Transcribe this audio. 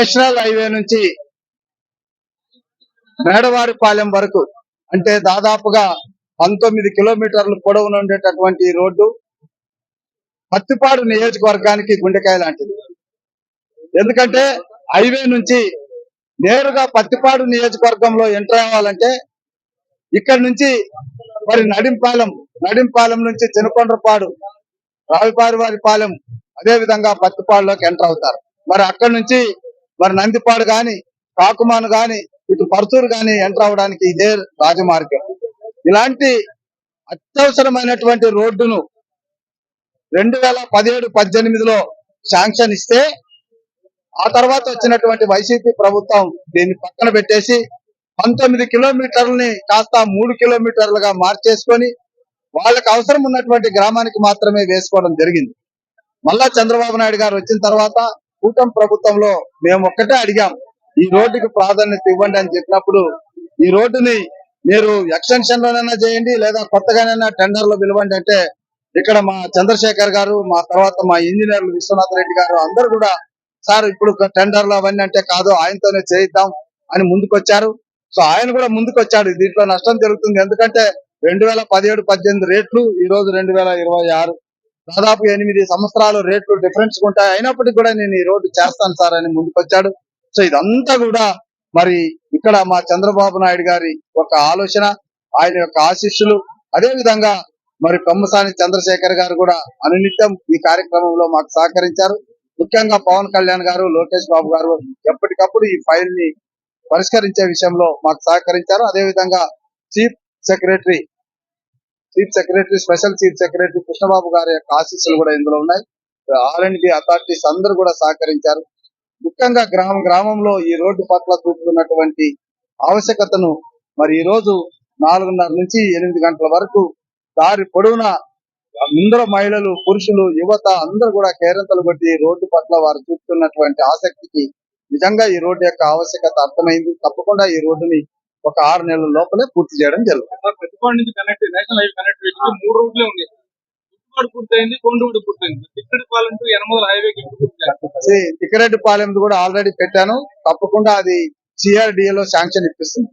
National highway నుంచి మేడవారిపాలెం వరకు అంటే దాదాపుగా 19 కిలోమీటర్లు పొడవున ఉండేటటువంటి రోడ్డు పత్తిపాడు నియోజకవర్గానికి గుండెకాయ లాంటిది. ఎందుకంటే హైవే నుంచి నేరుగా పత్తిపాడు నియోజకవర్గంలో ఎంటర్ అవ్వాలంటే ఇక్కడ నుంచి మరి నడింపాలెం నుంచి చినకొండ్రపాడు, రావిపారివారిపాలెం, అదే విధంగా పత్తిపాడులోకి ఎంటర్ అవుతారు. మరి అక్కడి నుంచి మరి నందిపాడు గాని, కాకుమాను గాని, ఇటు పర్చూరు గాని ఎంటర్ అవడానికి ఇదే రాజమార్గం. ఇలాంటి అత్యవసరమైనటువంటి రోడ్డును 2017-18లో శాంక్షన్ ఇస్తే ఆ తర్వాత వచ్చినటువంటి వైసీపీ ప్రభుత్వం దీన్ని పక్కన పెట్టేసి 19 కిలోమీటర్లని కాస్త 3 కిలోమీటర్లుగా మార్చేసుకొని వాళ్ళకి అవసరం ఉన్నటువంటి గ్రామానికి మాత్రమే వేసుకోవడం జరిగింది. మళ్ళా చంద్రబాబు నాయుడు గారు వచ్చిన తర్వాత కూటమి ప్రభుత్వంలో మేము ఒక్కటే అడిగాం, ఈ రోడ్డుకి ప్రాధాన్యత ఇవ్వండి అని చెప్పినప్పుడు ఈ రోడ్డుని మీరు ఎక్స్టెన్షన్ లోనైనా చేయండి లేదా కొత్తగానైనా టెండర్లో పిలవండి అంటే ఇక్కడ మా చంద్రశేఖర్ గారు, మా తర్వాత మా ఇంజనీర్లు విశ్వనాథ్ రెడ్డి గారు అందరూ కూడా సార్ ఇప్పుడు టెండర్లు అవన్నీ అంటే కాదు, ఆయనతోనే చేయిద్దాం అని ముందుకొచ్చారు. సో ఆయన కూడా ముందుకొచ్చాడు. దీంట్లో నష్టం జరుగుతుంది. ఎందుకంటే 2017-18 రేట్లు ఈ రోజు 2026 దాదాపు 8 సంవత్సరాలు రేట్లు డిఫరెన్స్ ఉంటాయి. అయినప్పటికీ కూడా నేను ఈ రోడ్డు చేస్తాను సార్ అని ముందుకొచ్చాడు. సో ఇదంతా కూడా మరి ఇక్కడ మా చంద్రబాబు నాయుడు గారి ఒక ఆలోచన, ఆయన యొక్క ఆశీస్సులు, అదే విధంగా మరి కొమ్మసాని చంద్రశేఖర్ గారు కూడా అనునిత్యం ఈ కార్యక్రమంలో మాకు సహకరించారు. ముఖ్యంగా పవన్ కళ్యాణ్ గారు, లోకేష్ బాబు గారు ఎప్పటికప్పుడు ఈ ఫైల్ ని పరిష్కరించే విషయంలో మాకు సహకరించారు. అదే విధంగా chief secretary, special chief secretary Krishnababu గారి యొక్క ఆశీస్సులు కూడా ఇందులో ఉన్నాయి. R&B అథారిటీస్ అందరూ కూడా సహకరించారు. ముఖ్యంగా గ్రామంలో ఈ రోడ్డు పట్ల చూపుతున్నటువంటి ఆవశ్యకతను మరి ఈ రోజు 4:30 నుంచి 8 గంటల వరకు దారి పొడవునా అందరూ మహిళలు, పురుషులు, యువత అందరూ కూడా కేరింతలు కొట్టి రోడ్డు పట్ల వారు చూపుతున్నటువంటి ఆసక్తికి నిజంగా ఈ రోడ్డు యొక్క ఆవశ్యకత అర్థమైంది. తప్పకుండా ఈ రోడ్డుని ఒక 6 నెలల లోపలే పూర్తి చేయడం జరుగుతుంది. పత్తిపాడు నుంచి నేషనల్ హైవే కనెక్టివిటీ 3 రూట్లే ఉంది. పత్తిపాడు పూర్తయింది, కొండూరు పూర్తయింది. తిక్కడిపాలెం టు యనమల హైవేకి తిక్కరెడ్డిపాలెం కూడా ఆల్రెడీ పెట్టాను. తప్పకుండా అది CRDA లో శాంక్షన్ ఇప్పిస్తుంది.